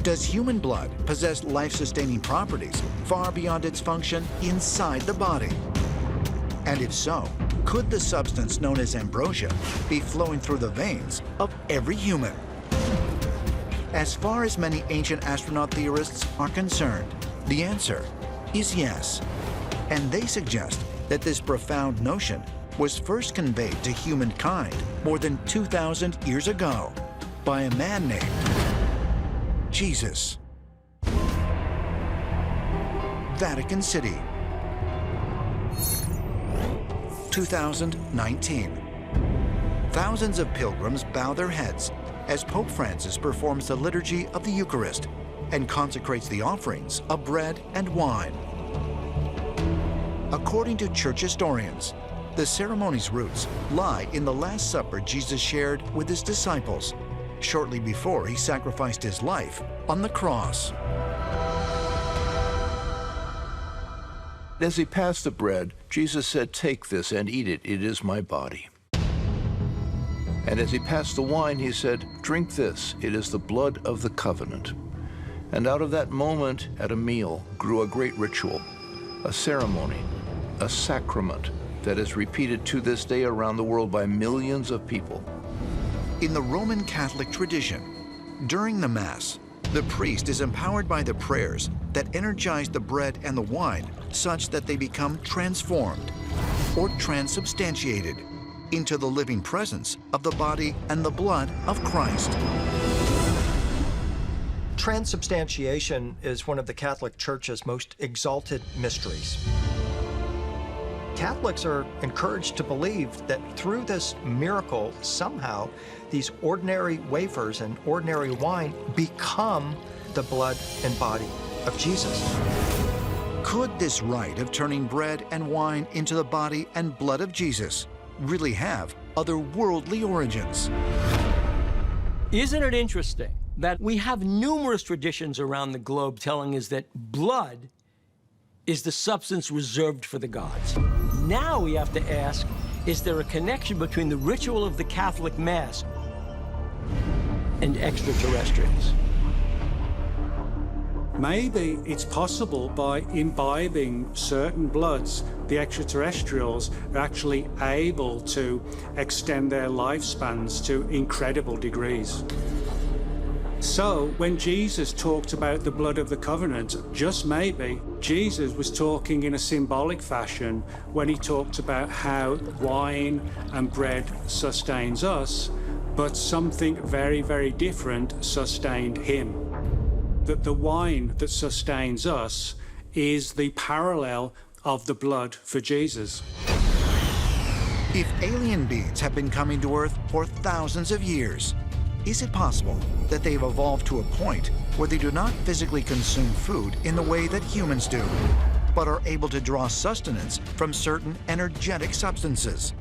Does human blood possess life-sustaining properties far beyond its function inside the body? And if so, could the substance known as ambrosia be flowing through the veins of every human? As far as many ancient astronaut theorists are concerned, the answer is yes. And they suggest that this profound notion was first conveyed to humankind more than 2,000 years ago by a man named Jesus. Vatican City, 2019. Thousands of pilgrims bow their heads as Pope Francis performs the liturgy of the Eucharist and consecrates the offerings of bread and wine. According to church historians, the ceremony's roots lie in the Last Supper Jesus shared with his disciples shortly before he sacrificed his life on the cross. As he passed the bread, Jesus said, "Take this and eat it, it is my body." And as he passed the wine, he said, "Drink this, it is the blood of the covenant." And out of that moment at a meal grew a great ritual, a ceremony, a sacrament that is repeated to this day around the world by millions of people. In the Roman Catholic tradition, during the Mass, the priest is empowered by the prayers that energize the bread and the wine such that they become transformed or transubstantiated into the living presence of the body and the blood of Christ. Transubstantiation is one of the Catholic Church's most exalted mysteries. Catholics are encouraged to believe that through this miracle, somehow, these ordinary wafers and ordinary wine become the blood and body of Jesus. Could this rite of turning bread and wine into the body and blood of Jesus really have otherworldly origins? Isn't it interesting that we have numerous traditions around the globe telling us that blood is the substance reserved for the gods? Now we have to ask, is there a connection between the ritual of the Catholic Mass and extraterrestrials? Maybe it's possible by imbibing certain bloods, the extraterrestrials are actually able to extend their lifespans to incredible degrees. So when Jesus talked about the blood of the covenant, just maybe Jesus was talking in a symbolic fashion when he talked about how wine and bread sustains us, but something very, very different sustained him. That the wine that sustains us is the parallel of the blood for Jesus. If alien beings have been coming to Earth for thousands of years, is it possible that they've evolved to a point where they do not physically consume food in the way that humans do, but are able to draw sustenance from certain energetic substances?